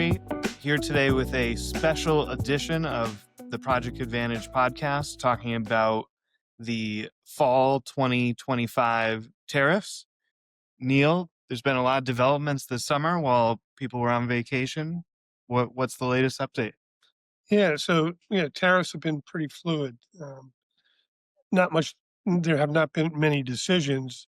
Cory, here today with a special edition of the Project Advantage podcast talking about the fall 2025 tariffs. Neil, there's been a lot of developments this summer while people were on vacation. What's the latest update? Yeah, so tariffs have been pretty fluid. Not much. There have not been many decisions.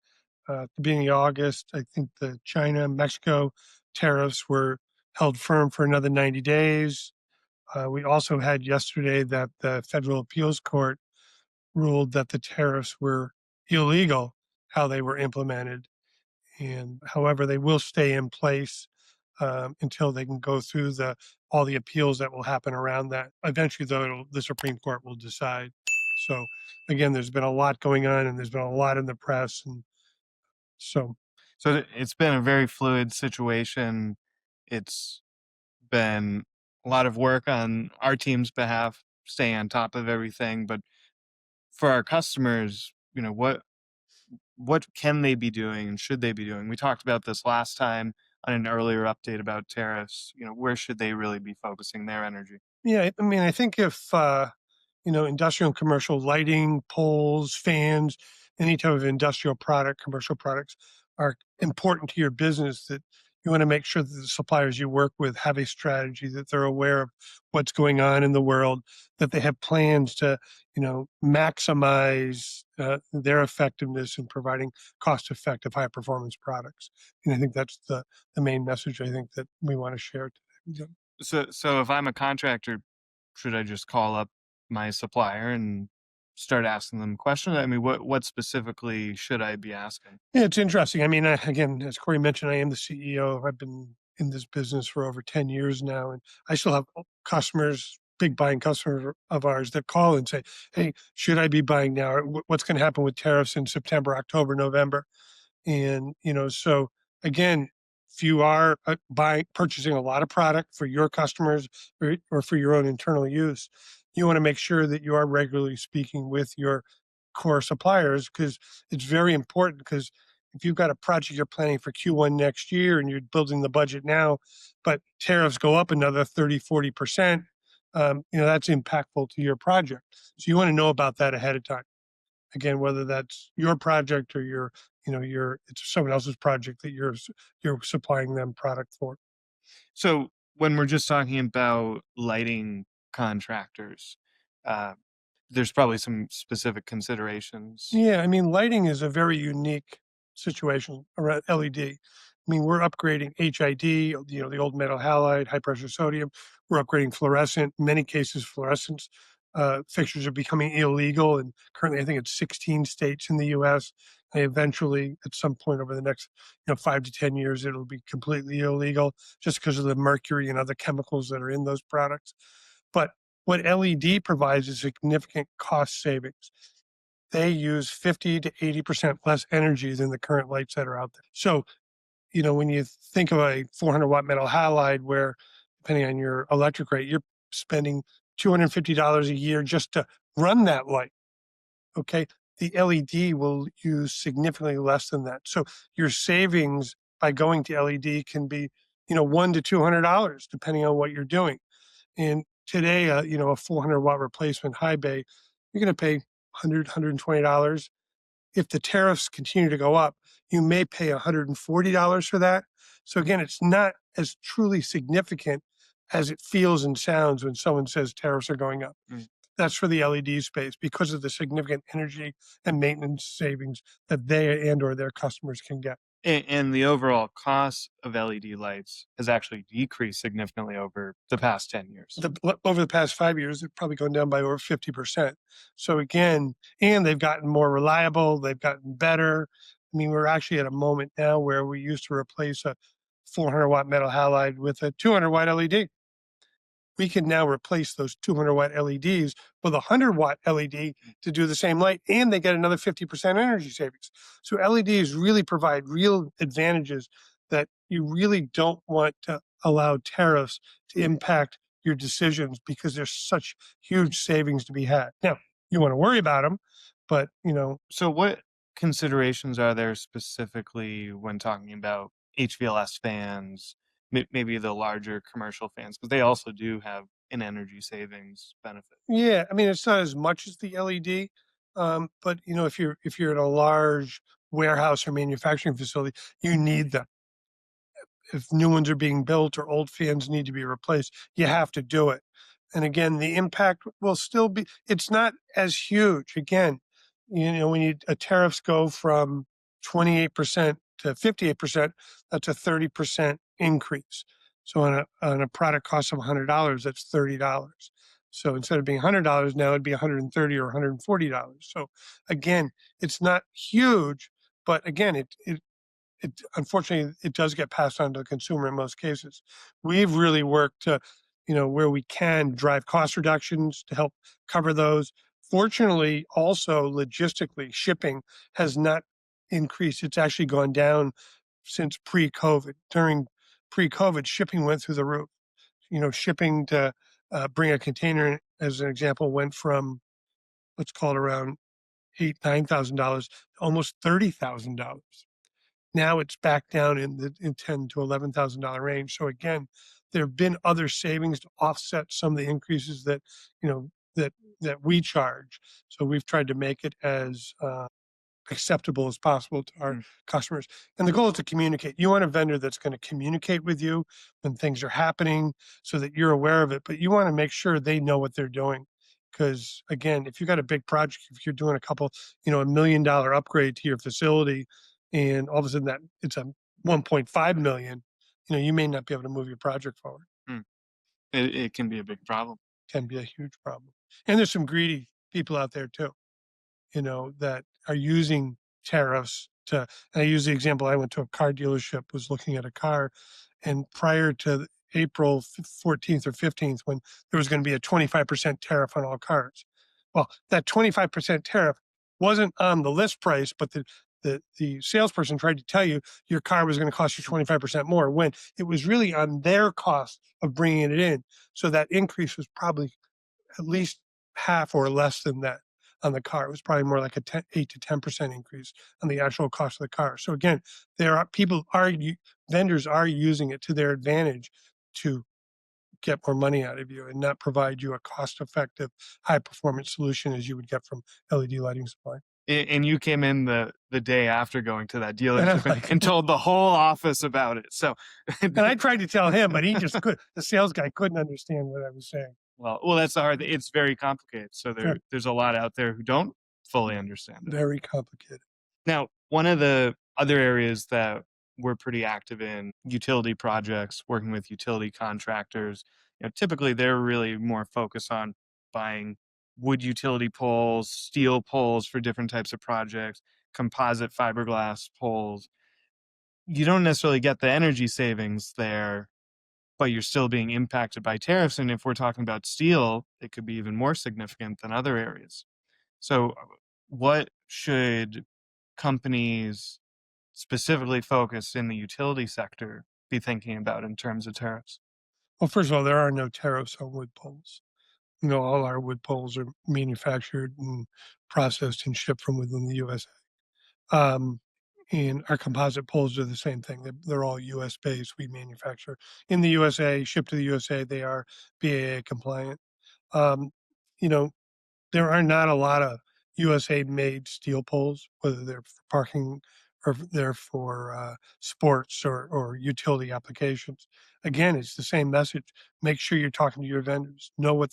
At the beginning of August, I think the China Mexico tariffs were held firm for another 90 days. We also had yesterday that the Federal Appeals Court ruled that the tariffs were illegal, how they were implemented, and however they will stay in place until they can go through all the appeals that will happen around that. Eventually, though, the Supreme Court will decide. So again, there's been a lot going on, and there's been a lot in the press, and so So it's been a very fluid situation. It's been a lot of work on our team's behalf, staying on top of everything. But for our customers, what can they be doing and should they be doing? We talked about this last time on an earlier update about tariffs. Where should they really be focusing their energy? yeah. I mean, I think if industrial and commercial lighting, poles, fans, any type of industrial product, commercial products are important to your business, that you want to make sure that the suppliers you work with have a strategy, that they're aware of what's going on in the world, that they have plans to, maximize their effectiveness in providing cost-effective, high-performance products. And I think that's the main message I think that we want to share today. So if I'm a contractor, should I just call up my supplier and start asking them questions? I mean, what specifically should I be asking? Yeah, it's interesting. I mean, again, as Cory mentioned, I am the CEO. I've been in this business for over 10 years now, and I still have customers, big buying customers of ours that call and say, "Hey, should I be buying now? Or what's going to happen with tariffs in September, October, November?" And, so again, if you are purchasing a lot of product for your customers or for your own internal use, you want to make sure that you are regularly speaking with your core suppliers, because it's very important. Because if you've got a project you're planning for Q1 next year and you're building the budget now, but tariffs go up another 30, 40%, that's impactful to your project. So you want to know about that ahead of time. Again, whether that's your project or it's someone else's project that you're supplying them product for. So when we're just talking about lighting contractors, uh, there's probably some specific considerations. Yeah, I mean, lighting is a very unique situation around LED. I mean, we're upgrading HID, the old metal halide, high pressure sodium. We're upgrading fluorescent. In many cases, fluorescence fixtures are becoming illegal, and currently, I think it's 16 states in the U.S. And eventually, at some point over the next, 5 to 10 years, it'll be completely illegal just because of the mercury and other chemicals that are in those products. But what LED provides is significant cost savings. They use 50 to 80% less energy than the current lights that are out there. So, when you think of a 400-watt metal halide, where depending on your electric rate, you're spending $250 a year just to run that light. Okay. The LED will use significantly less than that. So your savings by going to LED can be, $100 to $200, depending on what you're doing. And today, a 400-watt replacement high bay, you're going to pay $100, $120. If the tariffs continue to go up, you may pay $140 for that. So again, it's not as truly significant as it feels and sounds when someone says tariffs are going up. Mm. That's for the LED space, because of the significant energy and maintenance savings that they and or their customers can get. And the overall cost of LED lights has actually decreased significantly over the past 10 years. Over the past 5 years, they've probably gone down by over 50%. So again, and they've gotten more reliable, they've gotten better. I mean, we're actually at a moment now where we used to replace a 400-watt metal halide with a 200-watt LED. We can now replace those 200-watt LEDs with a 100-watt LED to do the same light, and they get another 50% energy savings. So LEDs really provide real advantages that you really don't want to allow tariffs to impact your decisions, because there's such huge savings to be had. Now, you want to worry about them, but, So what considerations are there specifically when talking about HVLS fans maybe the larger commercial fans, because they also do have an energy savings benefit. Yeah, I mean, it's not as much as the LED, but if you're at a large warehouse or manufacturing facility, you need them. If new ones are being built or old fans need to be replaced, you have to do it. And again, the impact will still be, it's not as huge. Again, when tariffs go from 28% to 58%, that's a 30% increase. So on a product cost of $100, that's $30. So instead of being $100 now, it'd be $130 or $140. So again, it's not huge, but again, it unfortunately it does get passed on to the consumer in most cases. We've really worked to, where we can drive cost reductions to help cover those. Fortunately, also logistically, shipping has not increased. It's actually gone down since pre-COVID. During pre-COVID, shipping went through the roof. Shipping to bring a container in, as an example, went from, let's call it, around $8,000-9,000 to almost $30,000. Now it's back down in the ten to $11,000 range. So again, there have been other savings to offset some of the increases that you know that that we charge. So we've tried to make it as acceptable as possible to our Mm. customers. And the goal is to communicate. You want a vendor that's going to communicate with you when things are happening so that you're aware of it, but you want to make sure they know what they're doing. Because again, if you got a big project, if you're doing a couple, $1 million upgrade to your facility, and all of a sudden that it's a 1.5 million, you may not be able to move your project forward. Mm. It can be a big problem. Can be a huge problem. And there's some greedy people out there too, that are using tariffs to, and I use the example, I went to a car dealership, was looking at a car, and prior to April 14th or 15th, when there was going to be a 25% tariff on all cars. Well, that 25% tariff wasn't on the list price, but the salesperson tried to tell you your car was going to cost you 25% more when it was really on their cost of bringing it in. So that increase was probably at least half or less than that on the car. It was probably more like 8 to 10% increase on the actual cost of the car. So again, vendors are using it to their advantage to get more money out of you and not provide you a cost effective, high performance solution as you would get from LED lighting supply. And you came in the day after going to that And I'm dealership like, and told the whole office about it. So, and I tried to tell him, but he just the sales guy couldn't understand what I was saying. well, that's the hard thing. It's very complicated. So Very, there's a lot out there who don't fully understand it. very complicated. Now, one of the other areas that we're pretty active in, utility projects, working with utility contractors. Typically they're really more focused on buying wood utility poles, steel poles for different types of projects, composite fiberglass poles. You don't necessarily get the energy savings there, but you're still being impacted by tariffs. And if we're talking about steel, it could be even more significant than other areas. So, what should companies specifically focused in the utility sector be thinking about in terms of tariffs? Well, first of all, there are no tariffs on wood poles. All our wood poles are manufactured and processed and shipped from within the USA. And our composite poles are the same thing. They're all US based. We manufacture in the USA, ship to the USA. They are BAA compliant. Um, you know, there are not a lot of USA made steel poles, whether they're for parking or they're for sports or utility applications. Again, it's the same message. Make sure you're talking to your vendors. Know what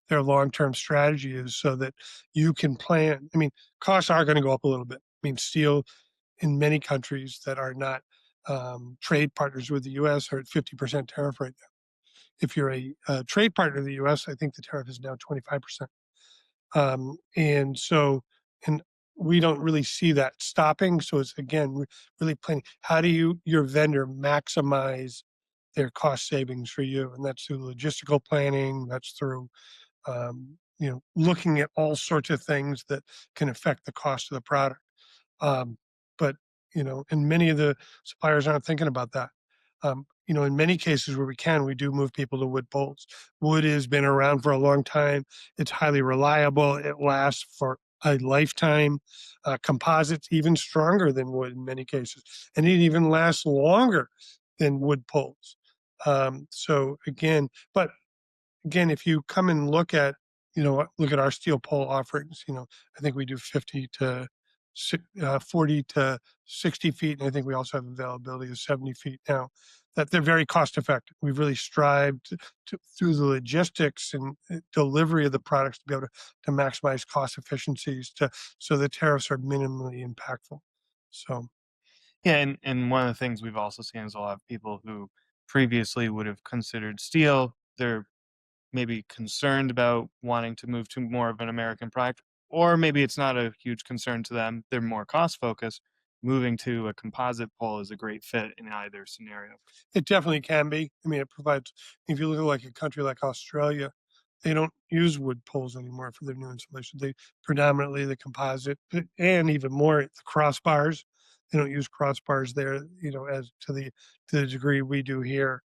their long term strategy is, so that you can plan. I mean, costs are going to go up a little bit. I mean, steel in many countries that are not trade partners with the U.S. are at 50% tariff right now. If you're a trade partner of the U.S., I think the tariff is now 25%. And so, and we don't really see that stopping. So it's again really planning. How do your vendor maximize their cost savings for you? And that's through logistical planning. That's through looking at all sorts of things that can affect the cost of the product. Um, but and many of the suppliers aren't thinking about that. In many cases where we can, we do move people to wood poles. Wood has been around for a long time. It's highly reliable. It lasts for a lifetime. Composites even stronger than wood in many cases, and it even lasts longer than wood poles. So again, but again, if you come and look at, look at our steel pole offerings, I think we do 40 to 60 feet. And I think we also have availability of 70 feet now, that they're very cost effective. We've really strived through the logistics and delivery of the products to be able to maximize cost efficiencies so the tariffs are minimally impactful. So Yeah, and one of the things we've also seen is a lot of people who previously would have considered steel, they're maybe concerned about wanting to move to more of an American product, or maybe it's not a huge concern to them. They're more cost focused. Moving to a composite pole is a great fit in either scenario. it definitely can be. I mean, it provides, if you look at like a country like Australia, they don't use wood poles anymore for their new insulation. They predominantly the composite and even more the crossbars. They don't use crossbars there, as to the degree we do here.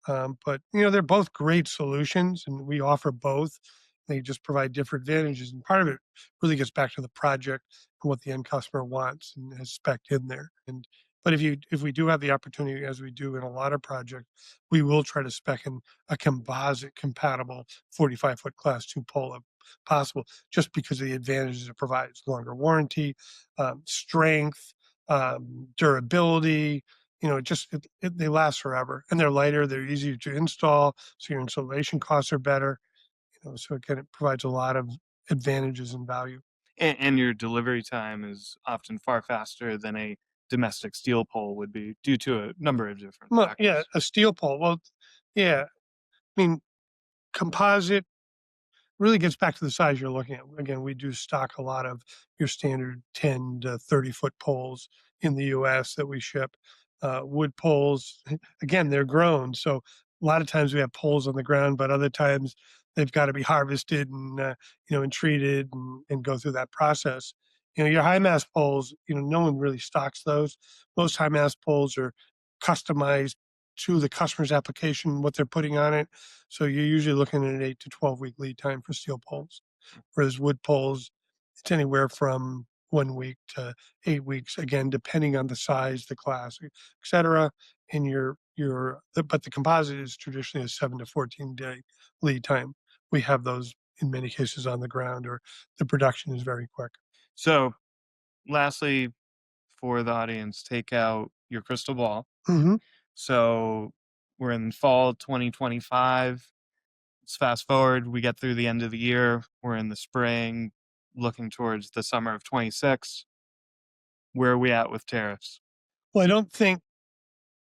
But they're both great solutions, and we offer both. They just provide different advantages, and part of it really gets back to the project and what the end customer wants and has spec'd in there. And but if we do have the opportunity, as we do in a lot of projects, we will try to spec in a composite compatible 45-foot class 2 pole if possible, just because of the advantages it provides: longer warranty, strength, durability. They last forever, and they're lighter. They're easier to install, so your installation costs are better. So again, it provides a lot of advantages and value. And your delivery time is often far faster than a domestic steel pole would be due to a number of different Well, yeah, factors. a steel pole. Well, yeah, I mean, composite really gets back to the size you're looking at. Again, we do stock a lot of your standard 10 to 30-foot poles in the US that we ship. Wood poles, again, they're grown. So a lot of times we have poles on the ground, but other times they've got to be harvested and treated and go through that process. Your high mast poles, no one really stocks those. Most high mast poles are customized to the customer's application, what they're putting on it. So you're usually looking at an 8 to 12 week lead time for steel poles, whereas wood poles, it's anywhere from 1 week to 8 weeks, again, depending on the size, the class, et cetera. And but the composite is traditionally a 7 to 14 day lead time. We have those in many cases on the ground, or the production is very quick. So, lastly, for the audience, take out your crystal ball. Hmm. So, we're in fall 2025. Let's fast forward. We get through the end of the year. We're in the spring, looking towards the summer of 26. Where are we at with tariffs? Well, I don't think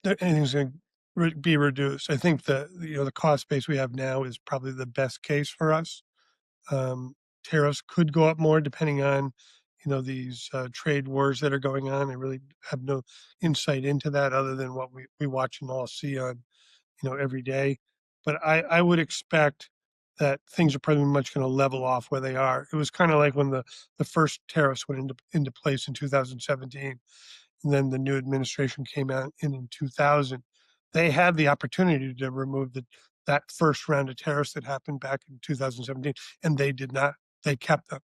that anything's going to be reduced. I think the cost base we have now is probably the best case for us. Um, Tariffs could go up more depending on, these trade wars that are going on. I really have no insight into that other than what we watch and all see on, every day. But I would expect that things are pretty much going to level off where they are. It was kind of like when the first tariffs went into place in 2017, and then the new administration came out in 2000. They had the opportunity to remove that first round of tariffs that happened back in 2017, and they did not. They kept them,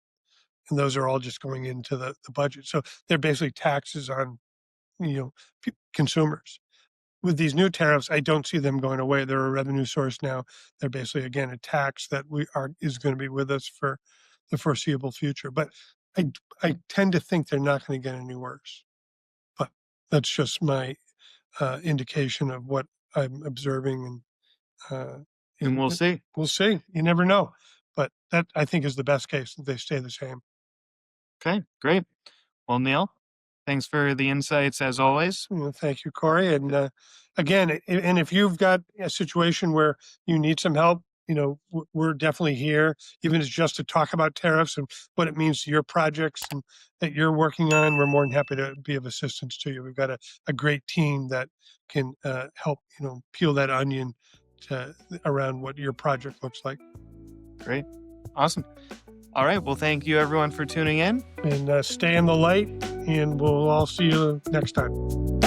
and those are all just going into the budget. So they're basically taxes on consumers. With these new tariffs, I don't see them going away. They're a revenue source now. They're basically again a tax that is going to be with us for the foreseeable future. But I tend to think they're not going to get any worse. But that's just my indication of what I'm observing, uh, And and we'll see. we'll see. You never know, but that I think is the best case that they stay the same. Okay, great. Well, Neil, thanks for the insights as always. Well, thank you, Corey. And again, and if you've got a situation where you need some help, we're definitely here, even if it's just to talk about tariffs and what it means to your projects and that you're working on. We're more than happy to be of assistance to you. We've got a great team that can help, peel that onion around what your project looks like. Great. Awesome. All right. Well, thank you everyone for tuning in. And stay in the light, and we'll all see you next time.